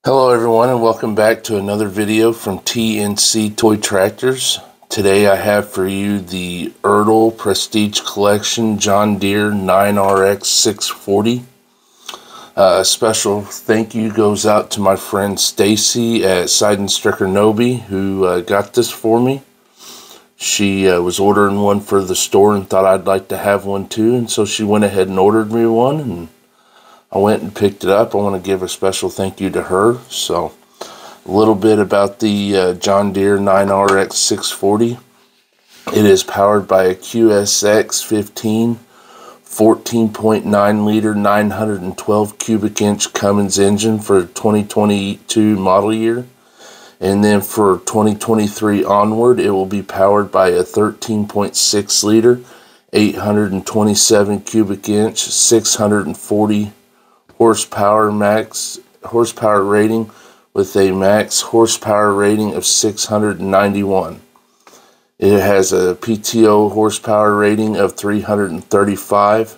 Hello everyone, and welcome back to another video from TNC Toy Tractors. Today I have for you the Ertl Prestige Collection John Deere 9RX 640. A special thank you goes out to my friend Stacy at Seidenstricker Noby who got this for me. She was ordering one for the store and thought I'd like to have one too, and so she went ahead and ordered me one, and I went and picked it up. I want to give a special thank you to her. So, a little bit about the John Deere 9RX 640. It is powered by a QSX 15 14.9 liter 912 cubic inch Cummins engine for 2022 model year. And then for 2023 onward, it will be powered by a 13.6 liter 827 cubic inch 640 horsepower rating with a max horsepower rating of 691. It has a PTO horsepower rating of 335,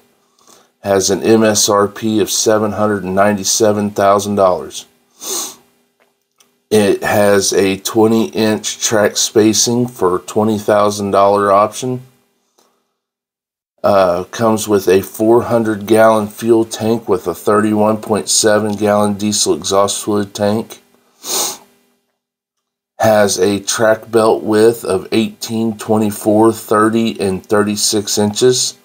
has an MSRP of $797,000. It has a 20-inch track spacing for $20,000 option. Comes with a 400-gallon fuel tank with a 31.7-gallon diesel exhaust fluid tank. Has a track belt width of 18, 24, 30, and 36 inches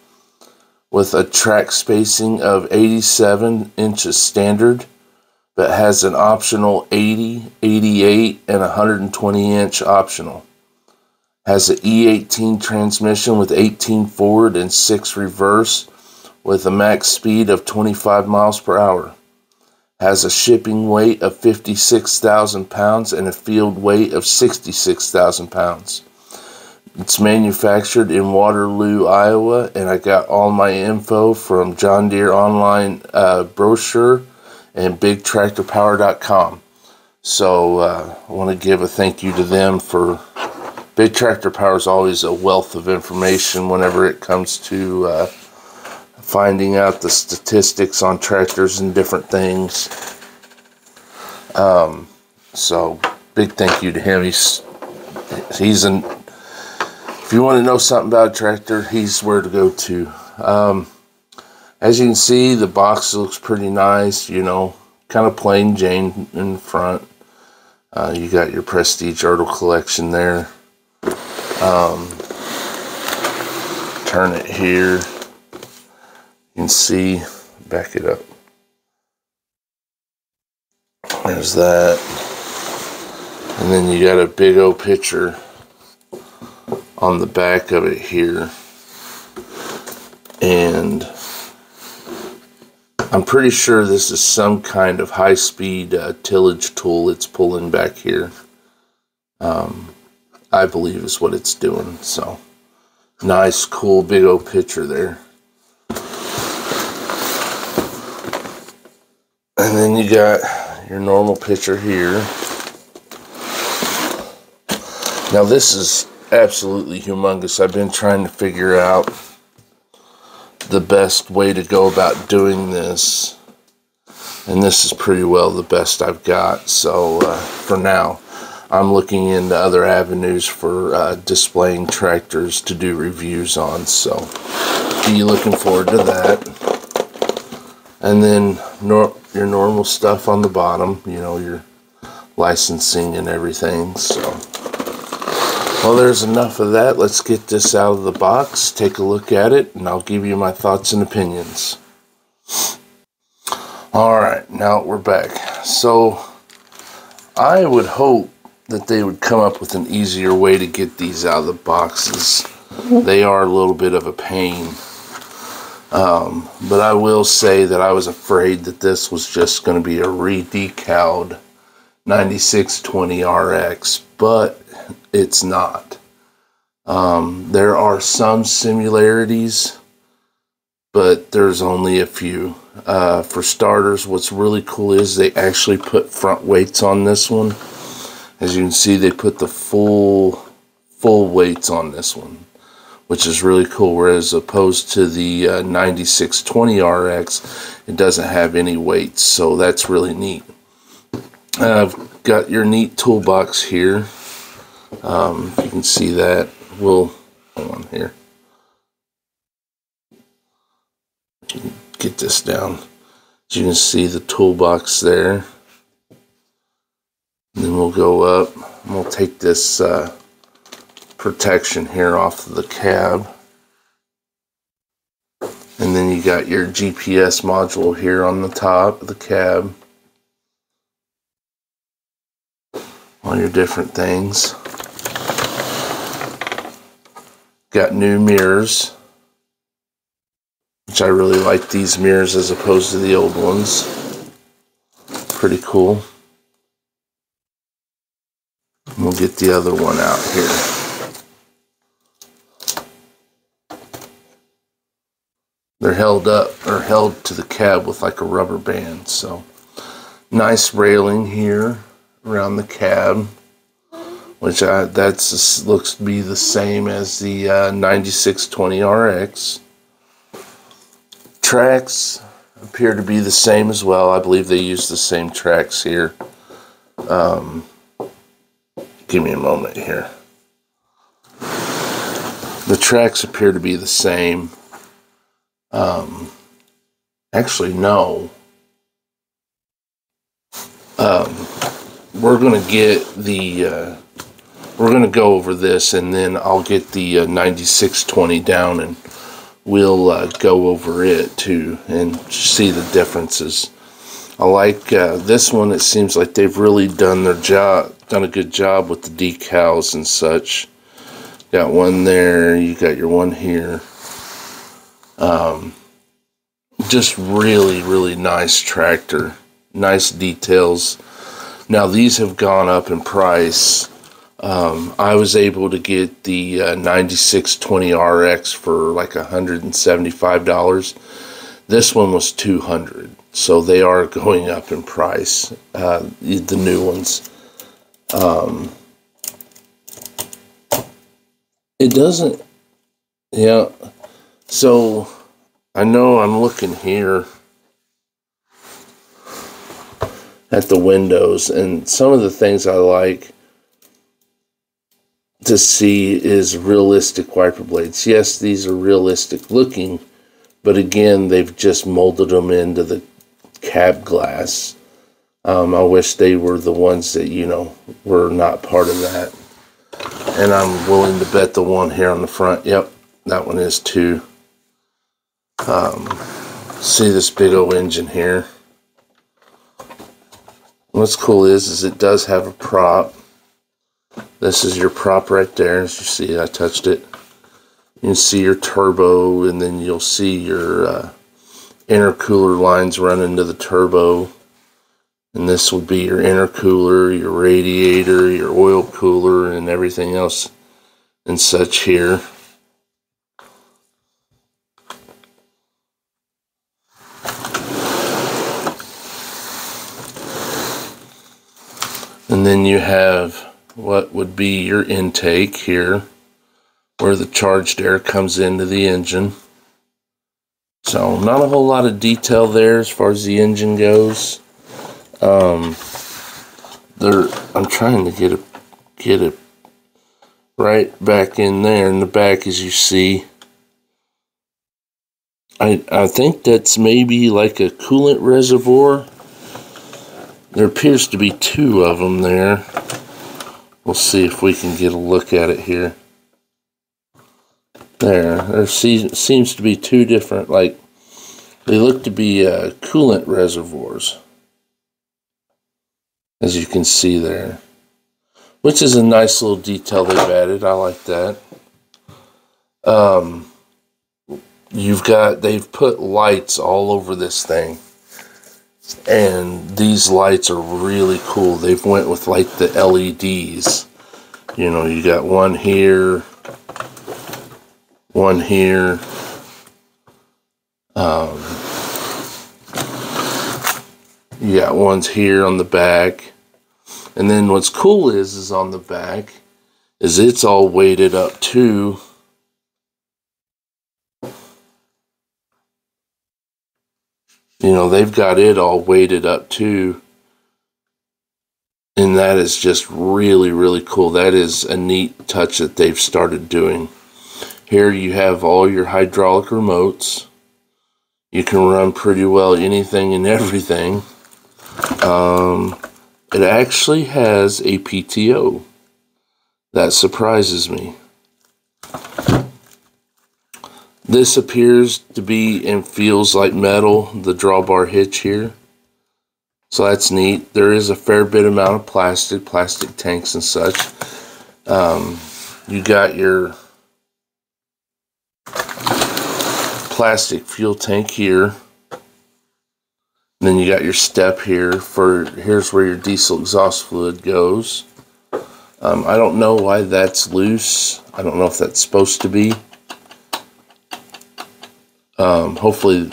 with a track spacing of 87 inches standard, but has an optional 80, 88, and 120-inch optional. Has an E18 transmission with 18 forward and 6 reverse with a max speed of 25 miles per hour. Has a shipping weight of 56,000 pounds and a field weight of 66,000 pounds. It's manufactured in Waterloo, Iowa, and I got all my info from John Deere online brochure and BigTractorPower.com. So I want to give a thank you to them for Big Tractor Power is always a wealth of information whenever it comes to finding out the statistics on tractors and different things. So big thank you to him. If you want to know something about a tractor, he's where to go to. As you can see, the box looks pretty nice, you know, kind of plain Jane in front. You got your Prestige Ertl collection there. Turn it here. You can see, back it up. There's that. And then you got a big old picture on the back of it here. And I'm pretty sure this is some kind of high-speed tillage tool it's pulling back here. I believe is what it's doing. So nice, cool, big old picture there. And then you got your normal picture here. Now this is absolutely humongous. I've been trying to figure out the best way to go about doing this, and this is pretty well the best I've got. So for now, I'm looking into other avenues for displaying tractors to do reviews on, so be looking forward to that. And then your normal stuff on the bottom, you know, your licensing and everything. So, well, there's enough of that. Let's get this out of the box, take a look at it, and I'll give you my thoughts and opinions. Alright, now we're back. So, I would hope that they would come up with an easier way to get these out of the boxes. They are a little bit of a pain. But I will say that I was afraid that this was just going to be a re-decaled 9620 RX, but it's not. There are some similarities, but there's only a few. For starters, what's really cool is they actually put front weights on this one. As you can see, they put the full weights on this one, which is really cool, whereas opposed to the 9620 RX, it doesn't have any weights, so that's really neat. I've got your neat toolbox here. If you can see that, hold on here. Get this down. As you can see the toolbox there. And then we'll go up and we'll take this protection here off of the cab. And then you got your GPS module here on the top of the cab. All your different things. Got new mirrors, which I really like these mirrors as opposed to the old ones. Pretty cool. And we'll get the other one out here. They're held to the cab with like a rubber band. So nice railing here around the cab, which looks to be the same as the 9620 RX. Tracks appear to be the same as well. I believe they use the same tracks here. Give me a moment here. The tracks appear to be the same. Actually, no. We're going to get the, we're going to go over this, and then I'll get the 9620 down, and we'll go over it too and see the differences. I like this one. It seems like they've really done a good job with the decals and such. Got one there, you got your one here. Just really nice tractor. Nice details. Now these have gone up in price. I was able to get the 9620 RX for like $175. This one was $200. So they are going up in price. The new ones. It doesn't. Yeah. So I know I'm looking here at the windows, and some of the things I like to see is realistic wiper blades. Yes, these are realistic looking, but again, they've just molded them into the cab glass. I wish they were the ones that, were not part of that. And I'm willing to bet the one here on the front, yep, that one is too. See this big old engine here. What's cool is it does have a prop. This is your prop right there. As you see, I touched it. You can see your turbo, and then you'll see your intercooler lines run into the turbo. And this will be your intercooler, your radiator, your oil cooler, and everything else and such here. And then you have what would be your intake here, where the charged air comes into the engine. So not a whole lot of detail there as far as the engine goes. I'm trying to get it right back in there in the back, as you see. I think that's maybe like a coolant reservoir. There appears to be two of them there. We'll see if we can get a look at it here. There seems to be two different, like, they look to be coolant reservoirs, as you can see there, which is a nice little detail they've added. I like that. They've put lights all over this thing, and these lights are really cool. They've went with like the LEDs. You got one here, one here. You got ones here on the back. And then what's cool is on the back is it's all weighted up too. They've got it all weighted up too. And that is just really, really cool. That is a neat touch that they've started doing. Here you have all your hydraulic remotes. You can run pretty well anything and everything. It actually has a PTO. That surprises me. This appears to be and feels like metal, the drawbar hitch here. So that's neat. There is a fair bit amount of plastic tanks and such. You got your plastic fuel tank here. And then you got your step here here's where your diesel exhaust fluid goes. I don't know why that's loose. I don't know if that's supposed to be. Hopefully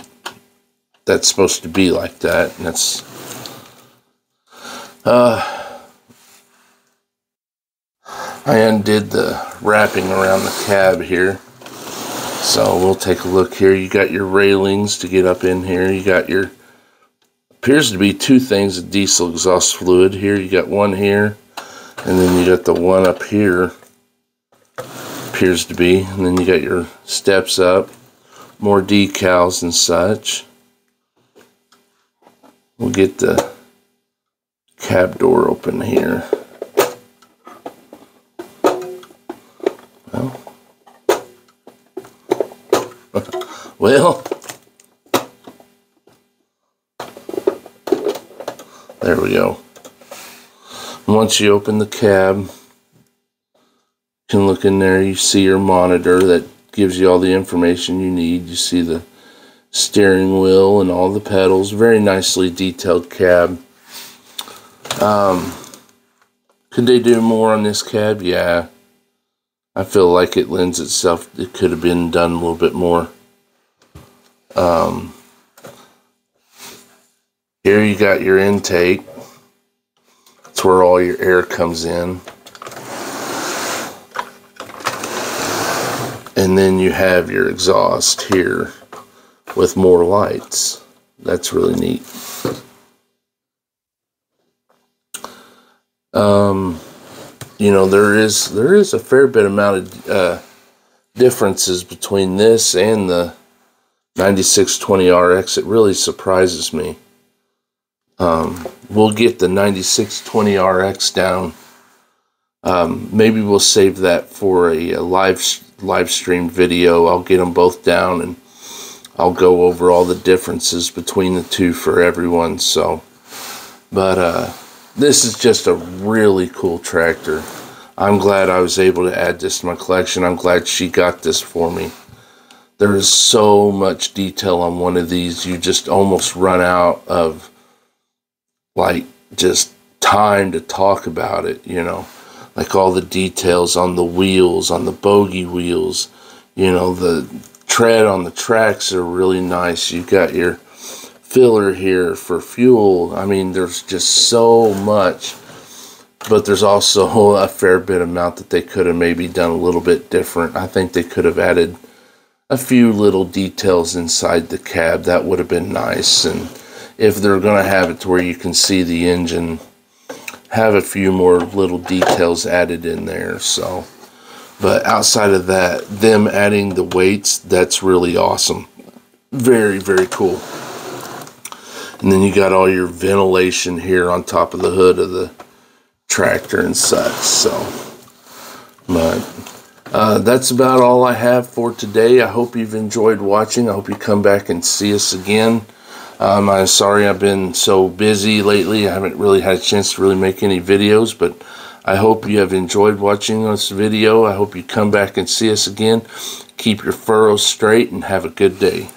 that's supposed to be like that. And that's I undid the wrapping around the cab here. So we'll take a look here. You got your railings to get up in here. You got your, appears to be two things of diesel exhaust fluid. Here you got one here, and then you got the one up here, appears to be. And then you got your steps up, more decals and such. We'll get the cab door open here. Well, there we go. And once you open the cab, you can look in there. You see your monitor that gives you all the information you need. You see the steering wheel and all the pedals. Very nicely detailed cab. Could they do more on this cab? Yeah. I feel like it lends itself, it could have been done a little bit more. Here you got your intake. That's where all your air comes in. And then you have your exhaust here with more lights. That's really neat. You know, there is a fair bit amount of differences between this and the 9620RX. It really surprises me. We'll get the 9620RX down. Maybe we'll save that for a live stream video. I'll get them both down and I'll go over all the differences between the two for everyone. So, but this is just a really cool tractor. I'm glad I was able to add this to my collection. I'm glad she got this for me. There is so much detail on one of these, you just almost run out of like just time to talk about it, you know. Like all the details on the wheels, on the bogie wheels, you know, the tread on the tracks are really nice. You got your filler here for fuel. I mean, there's just so much, but there's also a fair bit amount that they could have maybe done a little bit different. I think they could have added a few little details inside the cab. That would have been nice. And if they're going to have it to where you can see the engine, have a few more little details added in there. So, but outside of that, them adding the weights, that's really awesome. Very, very cool. And then you got all your ventilation here on top of the hood of the tractor and such. So, but that's about all I have for today. I hope you've enjoyed watching. I hope you come back and see us again. I'm sorry I've been so busy lately. I haven't really had a chance to really make any videos, but I hope you have enjoyed watching this video. I hope you come back and see us again. Keep your furrows straight and have a good day.